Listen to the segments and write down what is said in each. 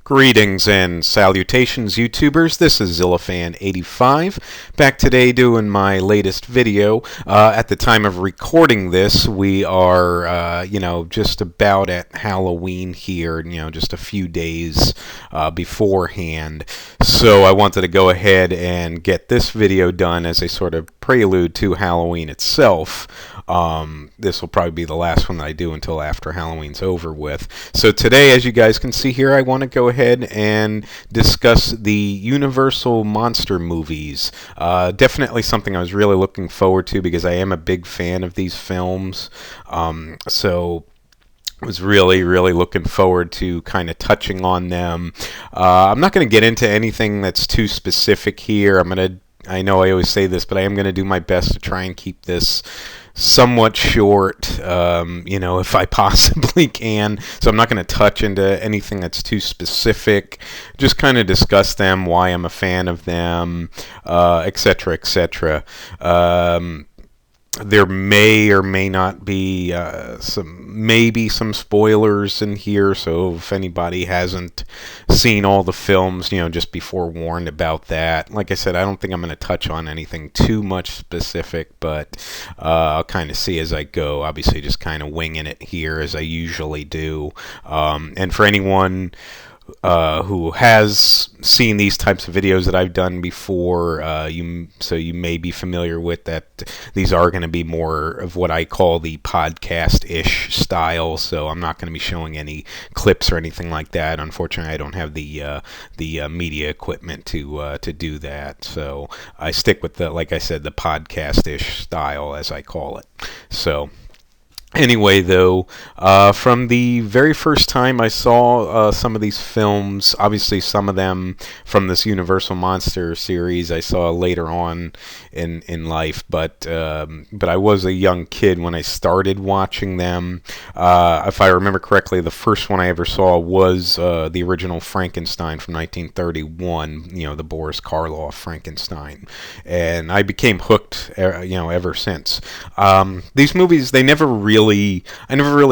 Greetings and salutations, YouTubers. This is Zillafan85, back today doing my latest video. At the time of recording this, we are, just about at Halloween here, just a few days beforehand. So I wanted to go ahead and get this video done as a sort of prelude to Halloween itself. This will probably be the last one that I do until after Halloween's over with. So today, as you guys can see here, I want to go ahead and discuss the Universal monster movies. Definitely something I was really looking forward to because I am a big fan of these films. So I was really looking forward to kind of touching on them. I'm not going to get into anything that's too specific here. I know I always say this, but I am going to do my best to try and keep this somewhat short, if I possibly can. So I'm not going to touch into anything that's too specific. Just kind of discuss them, why I'm a fan of them, etc., etc. There may or may not be some spoilers in here, so if anybody hasn't seen all the films, just be forewarned about that. Like I said, I don't think I'm going to touch on anything too much specific, but I'll kind of see as I go. Obviously, just kind of winging it here as I usually do. And for anyone who has seen these types of videos that I've done before, you may be familiar with that these are going to be more of what I call the podcast-ish style, so I'm not going to be showing any clips or anything like that. Unfortunately, I don't have the media equipment to do that, so I stick with like I said, the podcast-ish style, as I call it. So anyway, though, from the very first time I saw some of these films, obviously some of them from this Universal Monster series I saw later on in life, but I was a young kid when I started watching them. If I remember correctly, the first one I ever saw was the original Frankenstein from 1931, the Boris Karloff Frankenstein, and I became hooked, ever since. These movies, I never really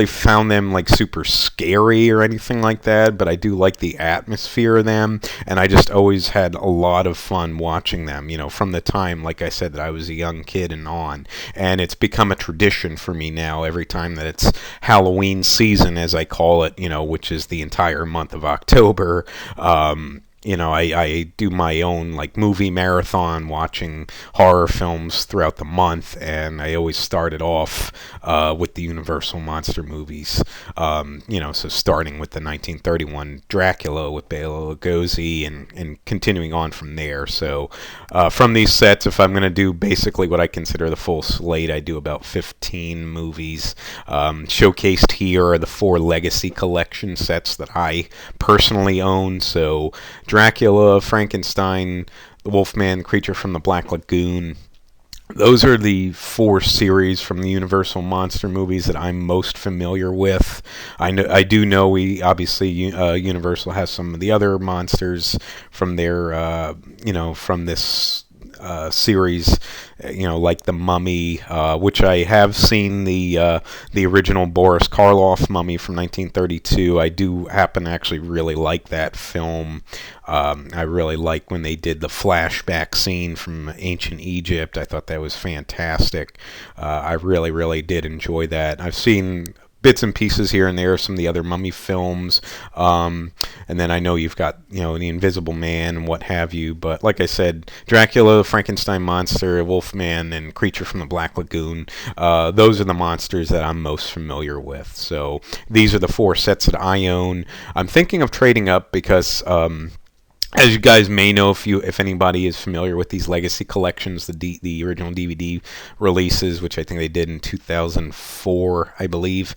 found them like super scary or anything like that, but I do like the atmosphere of them, and I just always had a lot of fun watching them, from the time, like I said, that I was a young kid and on, and it's become a tradition for me now every time that it's Halloween season, as I call it, which is the entire month of October. I do my own like movie marathon watching horror films throughout the month, and I always started off with the Universal monster movies. So starting with the 1931 Dracula with Bela Lugosi and continuing on from there. So from these sets, if I'm going to do basically what I consider the full slate, I do about 15 movies. Showcased here are the 4 Legacy Collection sets that I personally own. So Dracula, Frankenstein, the Wolfman, Creature from the Black Lagoon. Those are the 4 series from the Universal monster movies that I'm most familiar with. I do know Universal has some of the other monsters from their from this series, like the Mummy, which I have seen the original Boris Karloff Mummy from 1932. I do happen to actually really like that film. I really like when they did the flashback scene from ancient Egypt. I thought that was fantastic. I really did enjoy that. I've seen bits and pieces here and there of some of the other Mummy films, and then I know you've got the Invisible Man and what have you, but like I said, Dracula, Frankenstein monster, Wolfman, and Creature from the Black Lagoon, those are the monsters that I'm most familiar with. So these are the 4 sets that I own. I'm thinking of trading up because as you guys may know, if anybody is familiar with these Legacy Collections, the original DVD releases, which I think they did in 2004, I believe.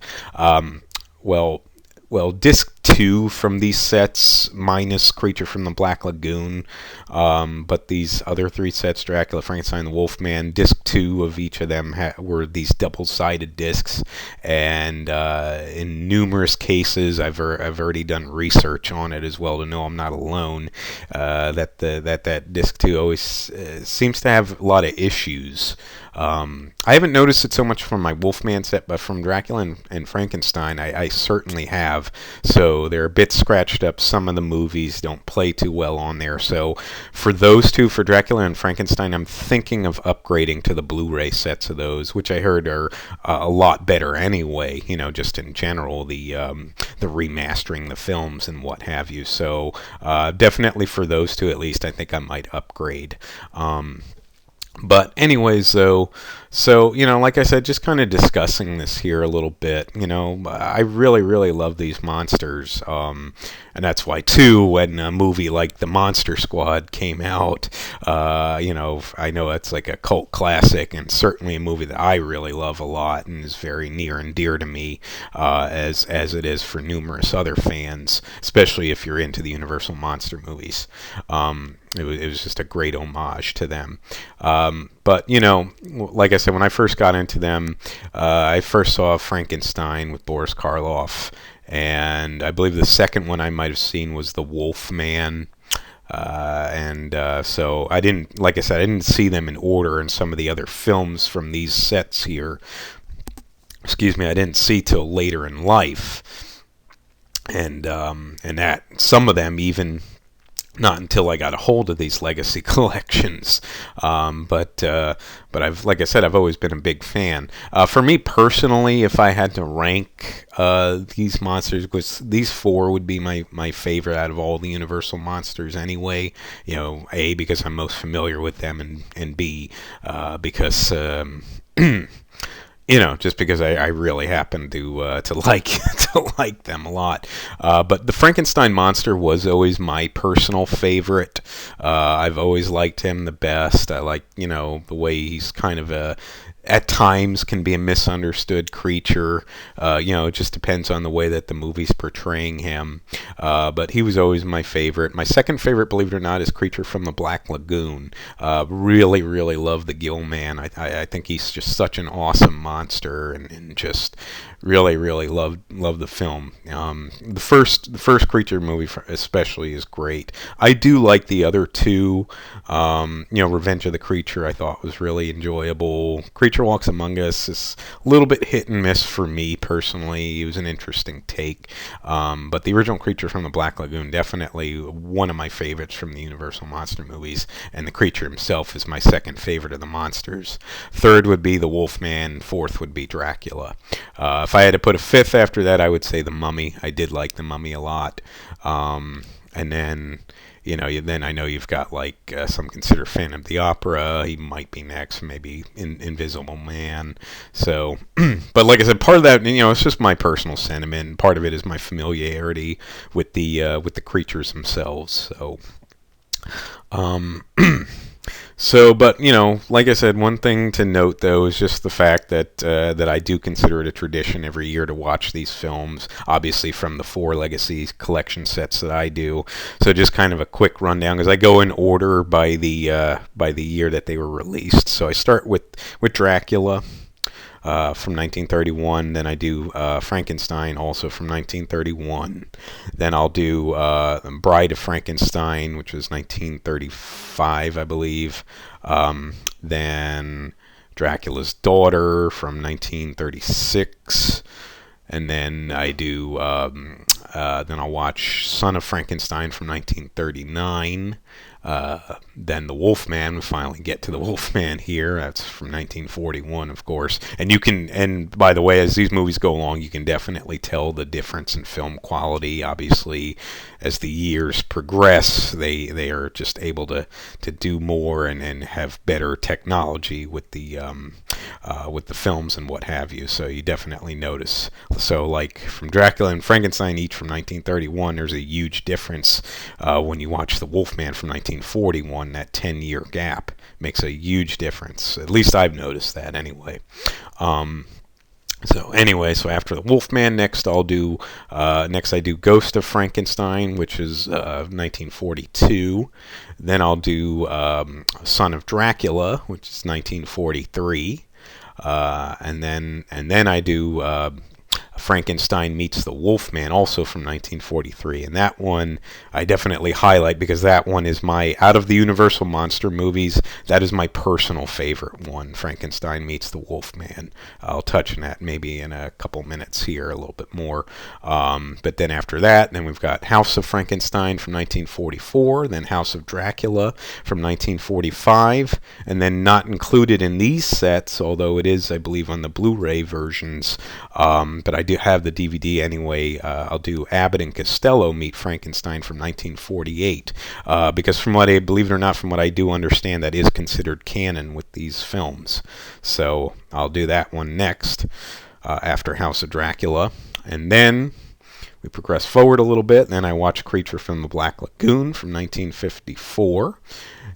Well, disc 2 from these sets, minus Creature from the Black Lagoon, but these other 3 sets, Dracula, Frankenstein, the Wolfman, disc 2 of each of them were these double-sided discs, and in numerous cases, I've already done research on it as well to know I'm not alone, that disc 2 always seems to have a lot of issues. I haven't noticed it so much from my Wolfman set, but from Dracula and Frankenstein, I certainly have. So so they're a bit scratched up. Some of the movies don't play too well on there. So for those two, for Dracula and Frankenstein, I'm thinking of upgrading to the Blu-ray sets of those, which I heard are a lot better anyway. Just in general, the remastering the films and what have you. So definitely for those two, at least, I think I might upgrade. But anyways, though, so, like I said, just kind of discussing this here a little bit, I really, really love these monsters. And that's why, too, when a movie like The Monster Squad came out, I know it's like a cult classic and certainly a movie that I really love a lot and is very near and dear to me, as it is for numerous other fans, especially if you're into the Universal Monster movies. It was just a great homage to them. But, like I said, when I first got into them, I first saw Frankenstein with Boris Karloff, and I believe the second one I might have seen was The Wolf Man. So I didn't, like I said, I didn't see them in order, and some of the other films from these sets here, I didn't see till later in life. And that some of them even not until I got a hold of these legacy collections. But I've, like I said, I've always been a big fan. For me personally, if I had to rank these monsters, because these four would be my favorite out of all the Universal monsters anyway. A, because I'm most familiar with them, and B, because just because I really happen to like to like them a lot. But the Frankenstein monster was always my personal favorite. I've always liked him the best. I like, the way he's kind of at times can be a misunderstood creature. It just depends on the way that the movie's portraying him. But he was always my favorite. My second favorite, believe it or not, is Creature from the Black Lagoon. Really, really love the Gill Man. I think he's just such an awesome monster, and just really, really love the film. The first Creature movie especially is great. I do like the other two. Revenge of the Creature I thought was really enjoyable. Creature Walks Among Us is a little bit hit and miss for me personally. It was an interesting take. But the original Creature from the Black Lagoon, definitely one of my favorites from the Universal Monster movies, and the creature himself is my second favorite of the monsters. Third would be the Wolfman, fourth would be Dracula. If I had to put a fifth after that, I would say the Mummy. I did like the Mummy a lot. And then, then I know you've got some consider Phantom of the Opera. He might be next, maybe Invisible Man. So, but like I said, part of that, it's just my personal sentiment. Part of it is my familiarity with the creatures themselves. So, but like I said, one thing to note though is just the fact that I do consider it a tradition every year to watch these films, obviously from the 4 Legacy collection sets that I do. So just kind of a quick rundown, because I go in order by the year that they were released. So I start with Dracula. From 1931. Then I do Frankenstein, also from 1931. Then I'll do Bride of Frankenstein, which was 1935, I believe. Then Dracula's Daughter from 1936. And then I do, then I'll watch Son of Frankenstein from 1939. Then the Wolfman, we finally get to the Wolfman here. That's from 1941, of course. And by the way, as these movies go along, you can definitely tell the difference in film quality. Obviously, as the years progress, they are just able to do more and have better technology with the films and what have you. So you definitely notice. So like from Dracula and Frankenstein, each from 1931, there's a huge difference when you watch the Wolfman from 1941. That 10-year gap makes a huge difference. At least I've noticed that anyway. So after the Wolfman, next I do Ghost of Frankenstein, which is 1942. Then I'll do Son of Dracula, which is 1943. And then I do Frankenstein Meets the Wolfman, also from 1943. And that one I definitely highlight because that one is out of the Universal monster movies, that is my personal favorite one, Frankenstein Meets the Wolfman. I'll touch on that maybe in a couple minutes here, a little bit more. But then after that, then we've got House of Frankenstein from 1944, then House of Dracula from 1945, and then not included in these sets, although it is, I believe, on the Blu-ray versions, but I do have the DVD anyway. I'll do Abbott and Costello Meet Frankenstein from 1948, because believe it or not, from what I do understand, that is considered canon with these films. So I'll do that one next, after House of Dracula. And then we progress forward a little bit, and then I watch Creature from the Black Lagoon from 1954.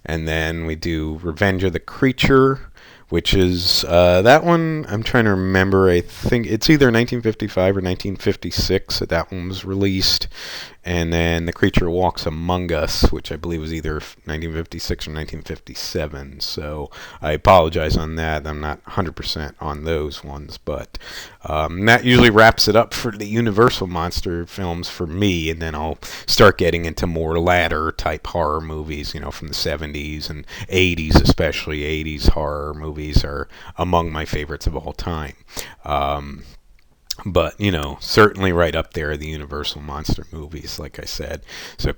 And then we do Revenge of the Creature, which is, that one, I'm trying to remember, I think it's either 1955 or 1956 that one was released. And then The Creature Walks Among Us, which I believe was either 1956 or 1957. So I apologize on that. I'm not 100% on those ones. But that usually wraps it up for the Universal monster films for me. And then I'll start getting into more latter type horror movies, from the 70s and 80s, especially. 80s horror movies are among my favorites of all time. But, certainly right up there, the Universal monster movies, like I said. So,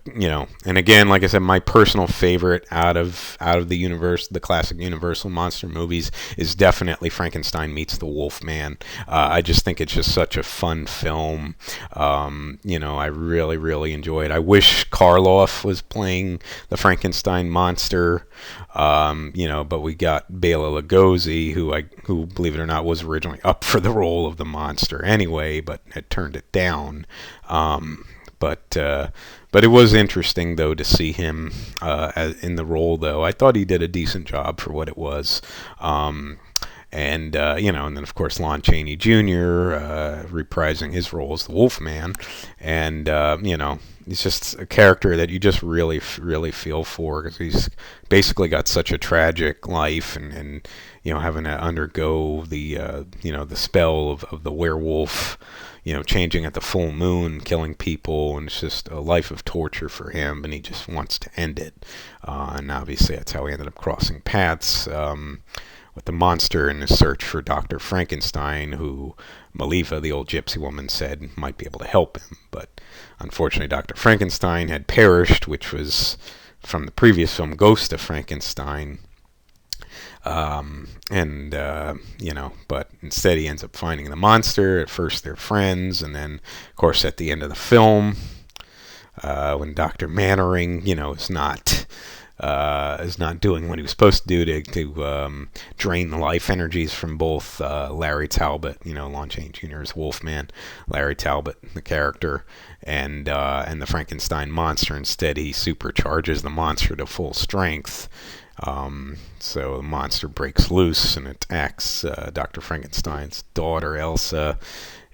and again, like I said, my personal favorite out of the classic Universal monster movies is definitely Frankenstein Meets the Wolfman. I just think it's just such a fun film. I really, really enjoy it. I wish Karloff was playing the Frankenstein monster, but we got Bela Lugosi, who, believe it or not, was originally up for the role of the monster anyway, but had turned it down. But it was interesting, though, to see him in the role, though. I thought he did a decent job for what it was. And then, of course, Lon Chaney Jr. Reprising his role as the Wolfman. And, he's just a character that you just really, really feel for, because he's basically got such a tragic life, and having to undergo the spell of the werewolf, changing at the full moon, killing people, and it's just a life of torture for him, and he just wants to end it. And obviously that's how he ended up crossing paths with the monster in his search for Dr. Frankenstein, who Maliva, the old gypsy woman, said might be able to help him. But unfortunately, Dr. Frankenstein had perished, which was from the previous film, Ghost of Frankenstein. But instead he ends up finding the monster. At first they're friends, and then, of course, at the end of the film, when Dr. Mannering, is not doing what he was supposed to do to drain the life energies from both Larry Talbot, Lon Chaney Jr.'s Wolfman, Larry Talbot, the character, and the Frankenstein monster. Instead, he supercharges the monster to full strength. So the monster breaks loose and attacks Dr. Frankenstein's daughter, Elsa.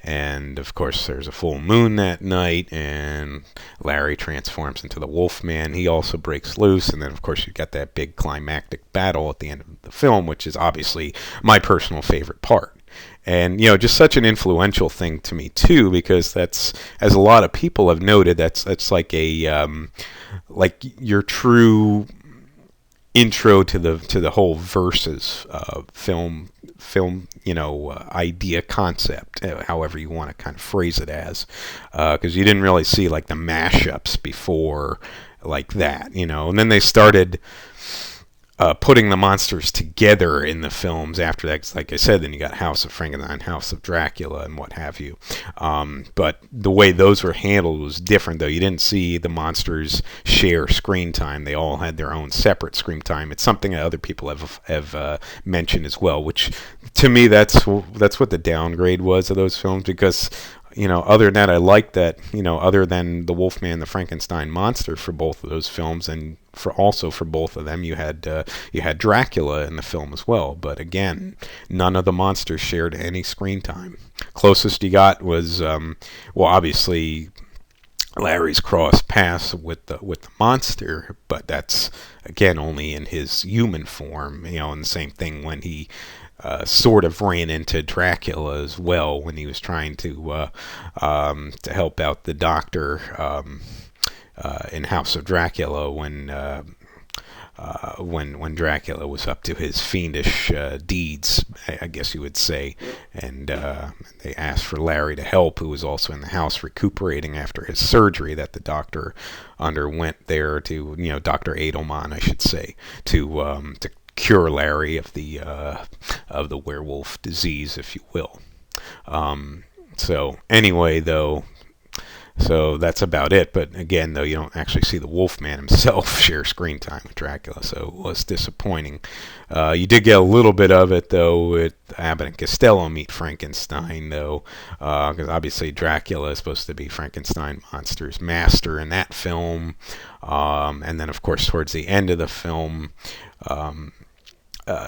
And, of course, there's a full moon that night, and Larry transforms into the Wolfman. He also breaks loose, and then, of course, you got that big climactic battle at the end of the film, which is obviously my personal favorite part. And, just such an influential thing to me, too, because that's, as a lot of people have noted, that's like a, like your true intro to the whole Versus film idea concept, however you want to kind of phrase it as, because you didn't really see like the mashups before like that, and then they started putting the monsters together in the films after that. Like I said, then you got House of Frankenstein, House of Dracula, and what have you. But the way those were handled was different, though. You didn't see the monsters share screen time. They all had their own separate screen time. It's something that other people have mentioned as well, which to me that's what the downgrade was of those films, because other than that, I like that, other than the Wolfman, the Frankenstein monster for both of those films, and for both of them, you had Dracula in the film as well. But again, none of the monsters shared any screen time. Closest you got was, obviously Larry's cross paths with the monster, but that's again only in his human form. And the same thing when he sort of ran into Dracula as well when he was trying to help out the doctor in House of Dracula when Dracula was up to his fiendish deeds, I guess you would say, and they asked for Larry to help, who was also in the house recuperating after his surgery that the doctor underwent there to, Dr. Edelman, I should say, to cure Larry of the werewolf disease, if you will. So anyway, though. So that's about it. But again, though, you don't actually see the Wolfman himself share screen time with Dracula, so it was disappointing. You did get a little bit of it, though, with Abbott and Costello meet Frankenstein, though, because obviously Dracula is supposed to be Frankenstein monster's master in that film. And then, of course, towards the end of the film,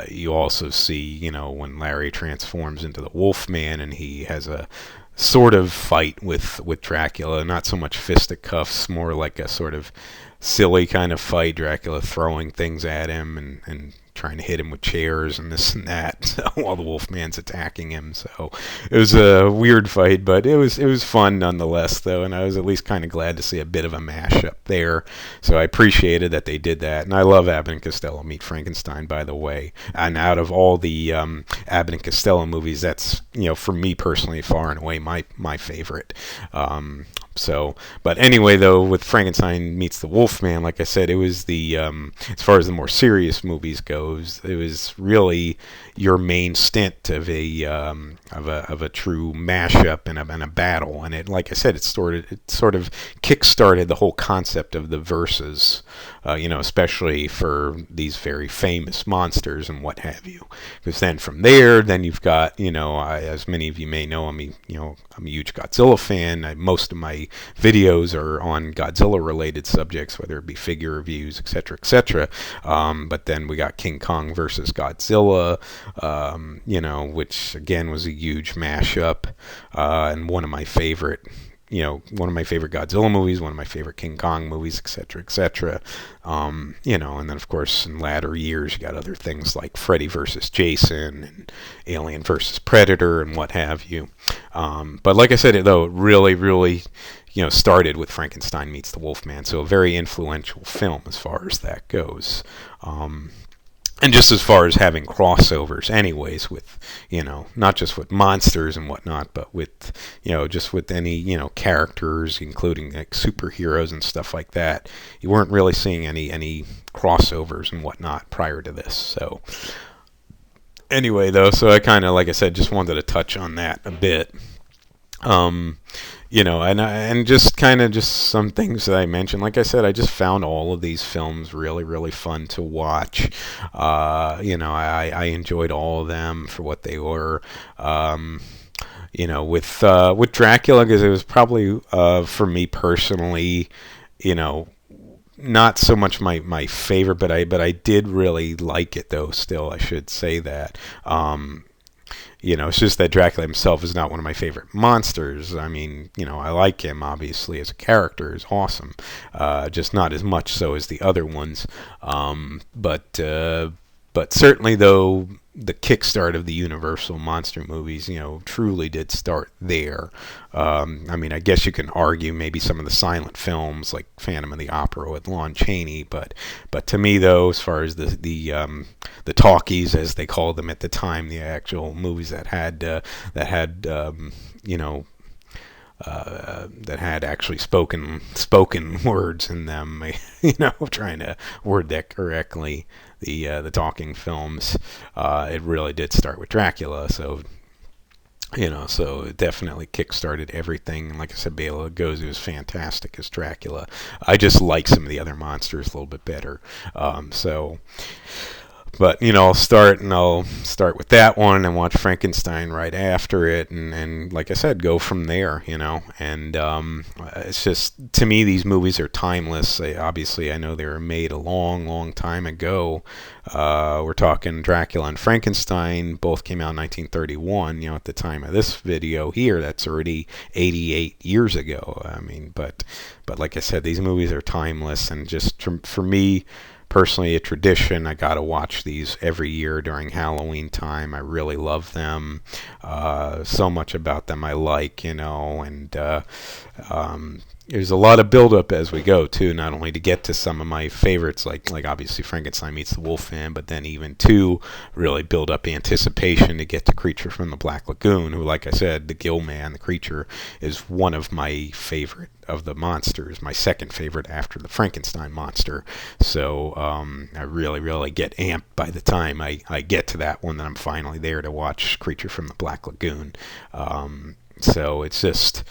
you also see, when Larry transforms into the Wolfman and he has a sort of fight with Dracula, not so much fisticuffs, more like a sort of silly kind of fight, Dracula throwing things at him and trying to hit him with chairs and this and that while the Wolfman's attacking him. So it was a weird fight, but it was fun nonetheless, though, and I was at least kind of glad to see a bit of a mashup there. So I appreciated that they did that, and I love Abbott and Costello Meet Frankenstein, by the way. And out of all the Abbott and Costello movies, that's, for me personally, far and away my favorite. But anyway, though, with Frankenstein Meets the Wolfman, like I said, it was as far as the more serious movies goes, it was really your main stint of a true mashup and a battle. And it, like I said, it sort of kick-started the whole concept of the verses, especially for these very famous monsters and what have you. Because then from there, you've got, as many of you may know, I'm a huge Godzilla fan. Most of my videos are on Godzilla-related subjects, whether it be figure reviews, etc., etc. But then we got King Kong versus Godzilla, which again was a huge mashup, and one of my favorite Godzilla movies, one of my favorite King Kong movies, etc., etc. And then of course in latter years you got other things like Freddy versus Jason and Alien versus Predator and what have you. But like I said, though, it really, really, started with Frankenstein Meets the Wolfman, so a very influential film as far as that goes. And just as far as having crossovers anyways with, not just with monsters and whatnot, but with, just with any, characters, including like superheroes and stuff like that. You weren't really seeing any crossovers and whatnot prior to this. So anyway, though, so I kind of, like I said, just wanted to touch on that a bit. And just kind of just some things that I mentioned. Like I said, I just found all of these films really, really fun to watch. I enjoyed all of them for what they were. With Dracula, because it was probably for me personally, not so much my favorite, but I did really like it, though. Still, I should say that. It's just that Dracula himself is not one of my favorite monsters. I mean, I like him, obviously, as a character. He's awesome. Just not as much so as the other ones. But certainly, though, the kickstart of the Universal monster movies, truly did start there. I guess you can argue maybe some of the silent films like Phantom of the Opera with Lon Chaney, but to me, though, as far as the talkies, as they called them at the time, the actual movies that had actually spoken words in them, trying to word that correctly. The talking films, it really did start with Dracula, so it definitely kick-started everything. And like I said, Bela Lugosi was fantastic as Dracula. I just like some of the other monsters a little bit better. But, I'll start with that one and watch Frankenstein right after it, and like I said, go from there, and it's just, to me, these movies are timeless. Obviously, I know they were made a long, long time ago. We're talking Dracula and Frankenstein, both came out in 1931, at the time of this video here, that's already 88 years ago. But like I said, these movies are timeless, and just for me, personally a tradition. I gotta watch these every year during Halloween time. I really love them. So much about them I like, and there's a lot of build-up as we go too. Not only to get to some of my favorites, like obviously Frankenstein meets the Wolfman, but then even to really build up anticipation to get to Creature from the Black Lagoon, who, like I said, the Gill Man, the creature, is one of my favorite of the monsters, my second favorite after the Frankenstein monster. So I really get amped by the time I get to that one, that I'm finally there to watch Creature from the Black Lagoon. So it's just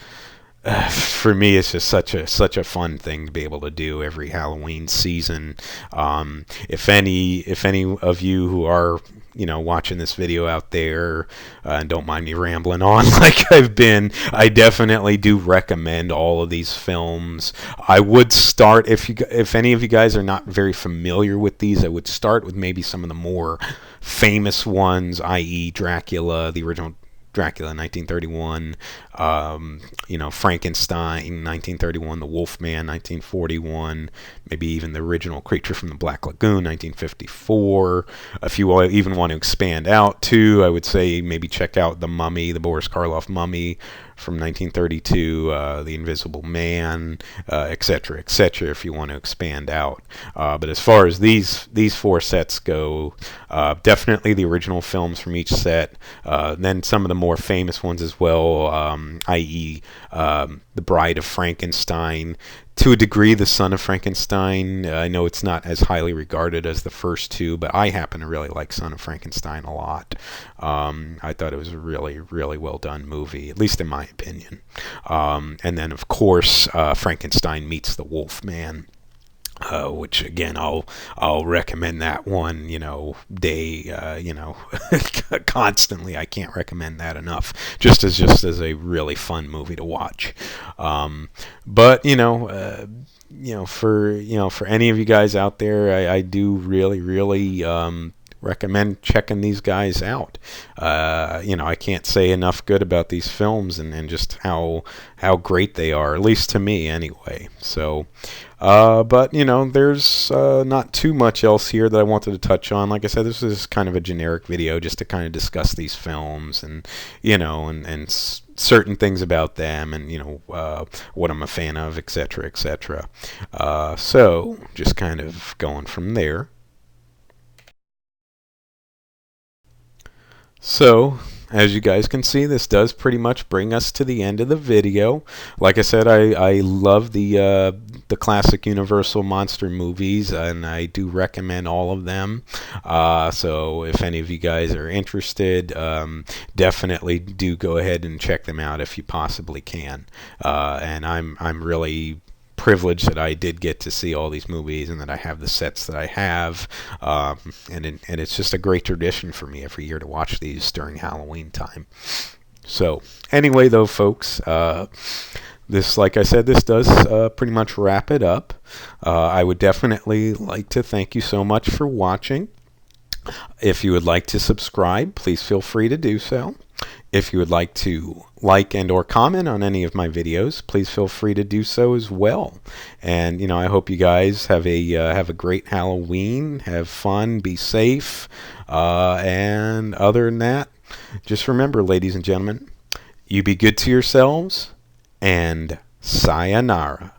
for me, it's just such a fun thing to be able to do every Halloween season. If any of you who are watching this video out there, and don't mind me rambling on like I've been, I definitely do recommend all of these films. I would start, if any of you guys are not very familiar with these, I would start with maybe some of the more famous ones, i.e. Dracula, the original Dracula, 1931, Frankenstein, 1931, The Wolfman, 1941, maybe even the original Creature from the Black Lagoon, 1954. If you even want to expand out too, I would say maybe check out The Mummy, the Boris Karloff Mummy from 1932, The Invisible Man, etc., if you want to expand out. But as far as these four sets go, definitely the original films from each set, then some of the more famous ones as well, i.e. The Bride of Frankenstein, to a degree The Son of Frankenstein. I know it's not as highly regarded as the first two, but I happen to really like Son of Frankenstein a lot. I thought it was a really well done movie, at least in my opinion. And then of course Frankenstein meets the Wolfman, which again I'll recommend that one, constantly. I can't recommend that enough. Just as a really fun movie to watch. But for any of you guys out there, I do really recommend checking these guys out. I can't say enough good about these films and just how great they are, at least to me anyway. So but there's not too much else here that I wanted to touch on. Like I said, this is kind of a generic video just to kind of discuss these films and certain things about them and what I'm a fan of, etc. So just kind of going from there. So, as you guys can see, this does pretty much bring us to the end of the video. Like I said, I love the classic Universal monster movies, and I do recommend all of them. So if any of you guys are interested, definitely do go ahead and check them out if you possibly can. And I'm really privileged that I did get to see all these movies and that I have the sets that I have, and it's just a great tradition for me every year to watch these during Halloween time. So anyway though, folks, this, like I said, this does pretty much wrap it up. I would definitely like to thank you so much for watching. If you would like to subscribe, please feel free to do so. If you would like to like and or comment on any of my videos, please feel free to do so as well. And I hope you guys have a great Halloween, have fun, be safe, and other than that, just remember, ladies and gentlemen, you be good to yourselves, and sayonara.